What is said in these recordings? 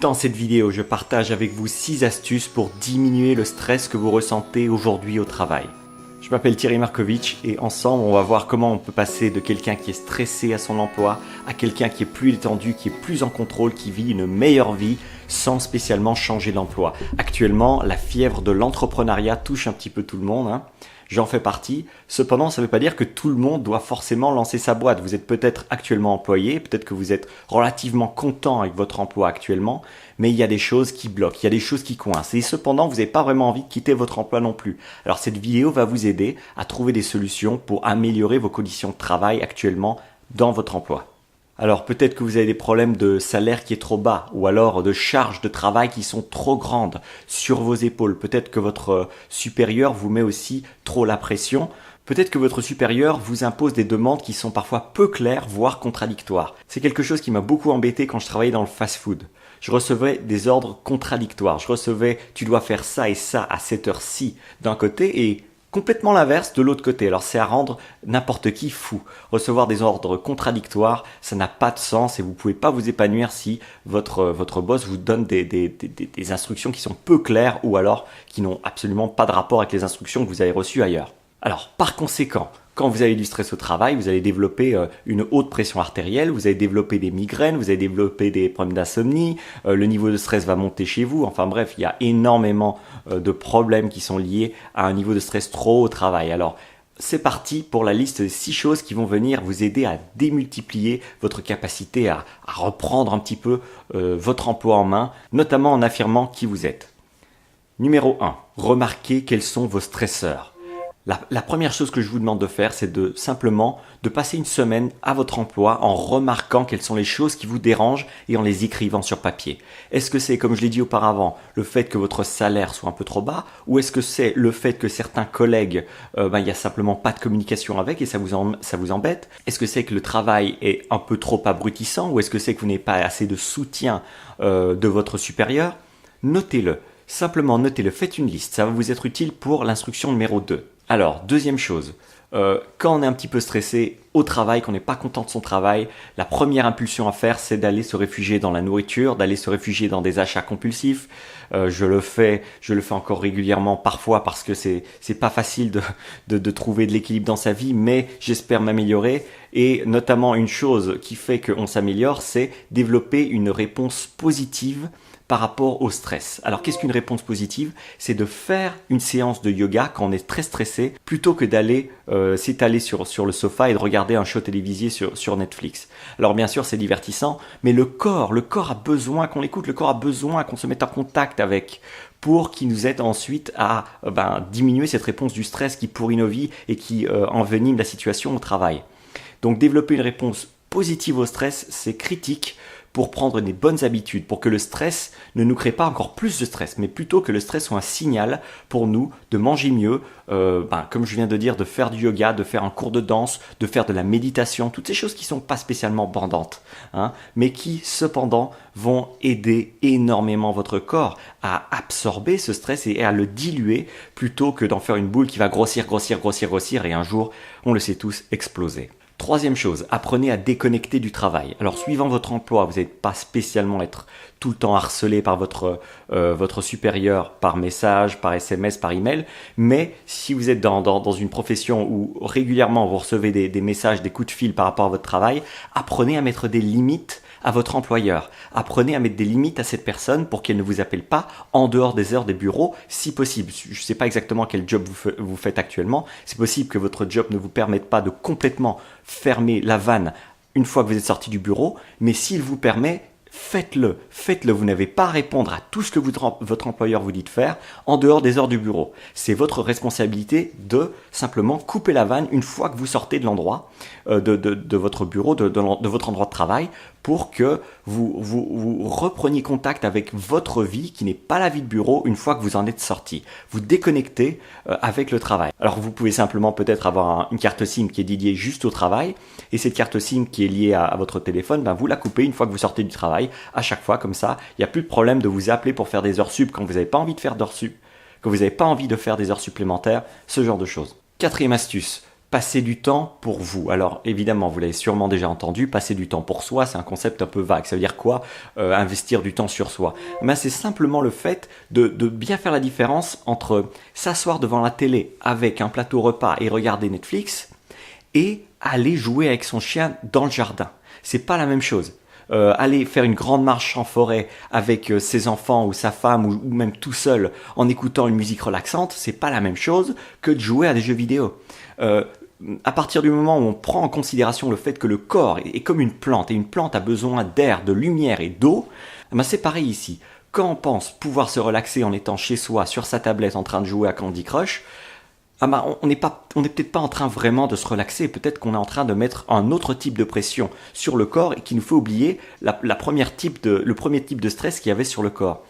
Dans cette vidéo, je partage avec vous 6 astuces pour diminuer le stress que vous ressentez aujourd'hui au travail. Je m'appelle Thierry Markovitch et ensemble, on va voir comment on peut passer de quelqu'un qui est stressé à son emploi à quelqu'un qui est plus détendu, qui est plus en contrôle, qui vit une meilleure vie sans spécialement changer d'emploi. Actuellement, la fièvre de l'entrepreneuriat touche un petit peu tout le monde. J'en fais partie. Cependant, ça ne veut pas dire que tout le monde doit forcément lancer sa boîte. Vous êtes peut-être actuellement employé, peut-être que vous êtes relativement content avec votre emploi actuellement, mais il y a des choses qui bloquent, il y a des choses qui coincent. Et cependant, vous n'avez pas vraiment envie de quitter votre emploi non plus. Alors cette vidéo va vous aider à trouver des solutions pour améliorer vos conditions de travail actuellement dans votre emploi. Alors peut-être que vous avez des problèmes de salaire qui est trop bas ou alors de charges de travail qui sont trop grandes sur vos épaules. Peut-être que votre supérieur vous met aussi trop la pression. Peut-être que votre supérieur vous impose des demandes qui sont parfois peu claires, voire contradictoires. C'est quelque chose qui m'a beaucoup embêté quand je travaillais dans le fast-food. Je recevais des ordres contradictoires. Je recevais « tu dois faire ça et ça à cette heure-ci » d'un côté et complètement l'inverse de l'autre côté. Alors c'est à rendre n'importe qui fou. Recevoir des ordres contradictoires, ça n'a pas de sens et vous ne pouvez pas vous épanouir si votre boss vous donne des instructions qui sont peu claires ou alors qui n'ont absolument pas de rapport avec les instructions que vous avez reçues ailleurs. Alors par conséquent, quand vous avez du stress au travail, vous allez développer une haute pression artérielle, vous allez développer des migraines, vous allez développer des problèmes d'insomnie, le niveau de stress va monter chez vous. Enfin bref, il y a énormément de problèmes qui sont liés à un niveau de stress trop haut au travail. Alors c'est parti pour la liste des 6 choses qui vont venir vous aider à démultiplier votre capacité à reprendre un petit peu votre emploi en main, notamment en affirmant qui vous êtes. Numéro 1, remarquez quels sont vos stresseurs. La première chose que je vous demande de faire, c'est simplement de passer une semaine à votre emploi en remarquant quelles sont les choses qui vous dérangent et en les écrivant sur papier. Est-ce que c'est, comme je l'ai dit auparavant, le fait que votre salaire soit un peu trop bas ou est-ce que c'est le fait que certains collègues, il n'y a simplement pas de communication avec et ça vous embête? Est-ce que c'est que le travail est un peu trop abrutissant ou est-ce que c'est que vous n'avez pas assez de soutien de votre supérieur? Notez-le. Simplement notez-le, faites une liste, ça va vous être utile pour l'instruction numéro 2. Alors, deuxième chose, quand on est un petit peu stressé au travail, qu'on n'est pas content de son travail, la première impulsion à faire, c'est d'aller se réfugier dans la nourriture, d'aller se réfugier dans des achats compulsifs. Je le fais encore régulièrement parfois parce que c'est pas facile de trouver de l'équilibre dans sa vie, mais j'espère m'améliorer. Et notamment une chose qui fait qu'on s'améliore, c'est développer une réponse positive par rapport au stress. Alors qu'est-ce qu'une réponse positive? C'est de faire une séance de yoga quand on est très stressé plutôt que d'aller s'étaler sur le sofa et de regarder un show télévisé sur Netflix. Alors bien sûr c'est divertissant, mais le corps a besoin qu'on l'écoute, le corps a besoin qu'on se mette en contact avec pour qu'il nous aide ensuite à diminuer cette réponse du stress qui pourrit nos vies et qui envenime la situation au travail. Donc développer une réponse positive au stress, c'est critique pour prendre des bonnes habitudes, pour que le stress ne nous crée pas encore plus de stress, mais plutôt que le stress soit un signal pour nous de manger mieux, comme je viens de dire, de faire du yoga, de faire un cours de danse, de faire de la méditation, toutes ces choses qui ne sont pas spécialement bandantes, mais qui cependant vont aider énormément votre corps à absorber ce stress et à le diluer plutôt que d'en faire une boule qui va grossir et un jour, on le sait tous, exploser. Troisième chose, apprenez à déconnecter du travail. Alors, suivant votre emploi, vous n'allez pas spécialement être tout le temps harcelé par votre supérieur par message, par SMS, par email, mais si vous êtes dans une profession où régulièrement vous recevez des messages, des coups de fil par rapport à votre travail, apprenez à mettre des limites à votre employeur. Apprenez à mettre des limites à cette personne pour qu'elle ne vous appelle pas en dehors des heures des bureaux, si possible. Je ne sais pas exactement quel job vous faites actuellement. C'est possible que votre job ne vous permette pas de complètement fermer la vanne une fois que vous êtes sorti du bureau, mais s'il vous permet, faites-le. Vous n'avez pas à répondre à tout ce que votre employeur vous dit de faire en dehors des heures du bureau. C'est votre responsabilité de simplement couper la vanne une fois que vous sortez de l'endroit, de votre bureau, de votre endroit de travail, pour que vous repreniez contact avec votre vie qui n'est pas la vie de bureau une fois que vous en êtes sorti. Vous déconnectez avec le travail. Alors vous pouvez simplement peut-être avoir une carte SIM qui est dédiée juste au travail et cette carte SIM qui est liée à votre téléphone, vous la coupez une fois que vous sortez du travail. À chaque fois comme ça, il n'y a plus de problème de vous appeler pour faire des heures sup quand vous n'avez pas envie de faire d'heures sup, quand vous n'avez pas envie de faire des heures supplémentaires, ce genre de choses. Quatrième astuce. passer du temps pour vous. Alors évidemment, vous l'avez sûrement déjà entendu, passer du temps pour soi, c'est un concept un peu vague. Ça veut dire quoi, investir du temps sur soi? Ben, c'est simplement le fait de bien faire la différence entre s'asseoir devant la télé avec un plateau repas et regarder Netflix et aller jouer avec son chien dans le jardin. C'est pas la même chose. Aller faire une grande marche en forêt avec ses enfants ou sa femme ou même tout seul en écoutant une musique relaxante, c'est pas la même chose que de jouer à des jeux vidéo. À partir du moment où on prend en considération le fait que le corps est comme une plante et une plante a besoin d'air, de lumière et d'eau, ben c'est pareil ici. Quand on pense pouvoir se relaxer en étant chez soi, sur sa tablette, en train de jouer à Candy Crush, ah bah on n'est peut-être pas en train vraiment de se relaxer, peut-être qu'on est en train de mettre un autre type de pression sur le corps et qu'il nous faut oublier le premier type de stress qu'il y avait sur le corps.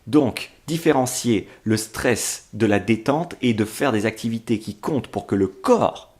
Donc, différencier le stress de la détente et de faire des activités qui comptent pour que le corps,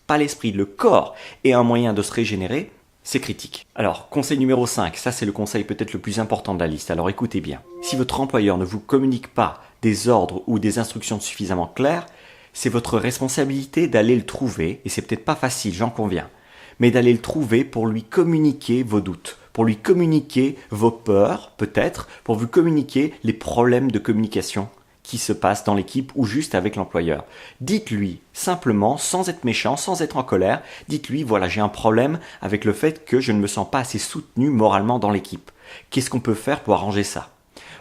pas l'esprit, le corps ait un moyen de se régénérer, c'est critique. Alors, conseil numéro 5, ça c'est le conseil peut-être le plus important de la liste, alors écoutez bien. Si votre employeur ne vous communique pas des ordres ou des instructions suffisamment claires, c'est votre responsabilité d'aller le trouver, et c'est peut-être pas facile, j'en conviens, mais d'aller le trouver pour lui communiquer vos doutes, pour lui communiquer vos peurs, peut-être, pour vous communiquer les problèmes de communication qui se passent dans l'équipe ou juste avec l'employeur. Dites-lui simplement, sans être méchant, sans être en colère, dites-lui, voilà, j'ai un problème avec le fait que je ne me sens pas assez soutenu moralement dans l'équipe. Qu'est-ce qu'on peut faire pour arranger ça ?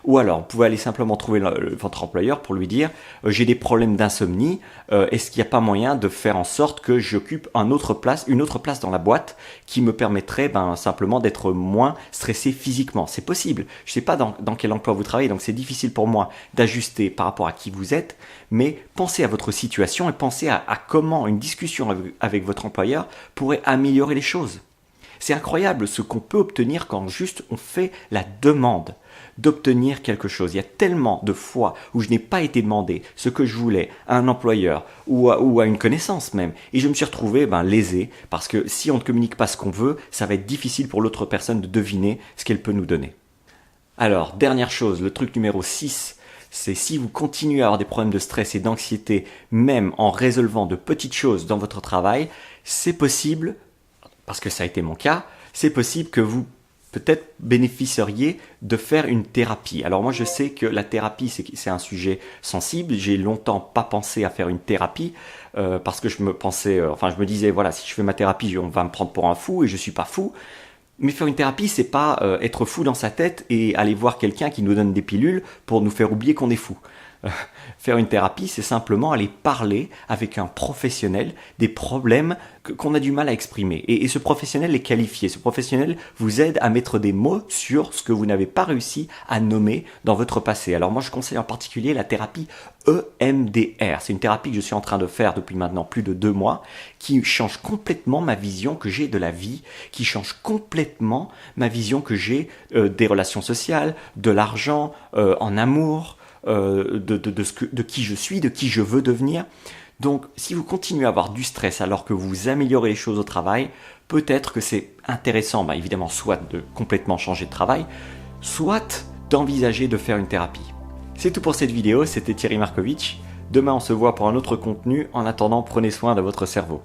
Ou alors, vous pouvez aller simplement trouver votre employeur pour lui dire j'ai des problèmes d'insomnie, est-ce qu'il n'y a pas moyen de faire en sorte que j'occupe une autre place dans la boîte qui me permettrait simplement d'être moins stressé physiquement. C'est possible. Je ne sais pas dans quel emploi vous travaillez, donc c'est difficile pour moi d'ajuster par rapport à qui vous êtes, mais pensez à votre situation et pensez à comment une discussion avec votre employeur pourrait améliorer les choses. C'est incroyable ce qu'on peut obtenir quand juste on fait la demande d'obtenir quelque chose. Il y a tellement de fois où je n'ai pas été demandé ce que je voulais à un employeur ou à une connaissance même. Et je me suis retrouvé lésé parce que si on ne communique pas ce qu'on veut, ça va être difficile pour l'autre personne de deviner ce qu'elle peut nous donner. Alors, dernière chose, le truc numéro 6, c'est si vous continuez à avoir des problèmes de stress et d'anxiété, même en résolvant de petites choses dans votre travail, c'est possible, parce que ça a été mon cas, c'est possible que vous peut-être bénéficieriez de faire une thérapie. Alors moi je sais que la thérapie c'est un sujet sensible, j'ai longtemps pas pensé à faire une thérapie parce que je me disais voilà, si je fais ma thérapie on va me prendre pour un fou et je suis pas fou. Mais faire une thérapie c'est pas être fou dans sa tête et aller voir quelqu'un qui nous donne des pilules pour nous faire oublier qu'on est fou. Faire une thérapie, c'est simplement aller parler avec un professionnel des problèmes qu'on a du mal à exprimer. Et ce professionnel est qualifié. Ce professionnel vous aide à mettre des mots sur ce que vous n'avez pas réussi à nommer dans votre passé. Alors moi, je conseille en particulier la thérapie EMDR. C'est une thérapie que je suis en train de faire depuis maintenant plus de 2 mois, qui change complètement ma vision que j'ai de la vie, qui change complètement ma vision que j'ai des relations sociales, de l'argent, en amour, de qui je suis, de qui je veux devenir. Donc, si vous continuez à avoir du stress alors que vous améliorez les choses au travail, peut-être que c'est intéressant, évidemment, soit de complètement changer de travail, soit d'envisager de faire une thérapie. C'est tout pour cette vidéo, c'était Thierry Markovitch. Demain, on se voit pour un autre contenu. En attendant, prenez soin de votre cerveau.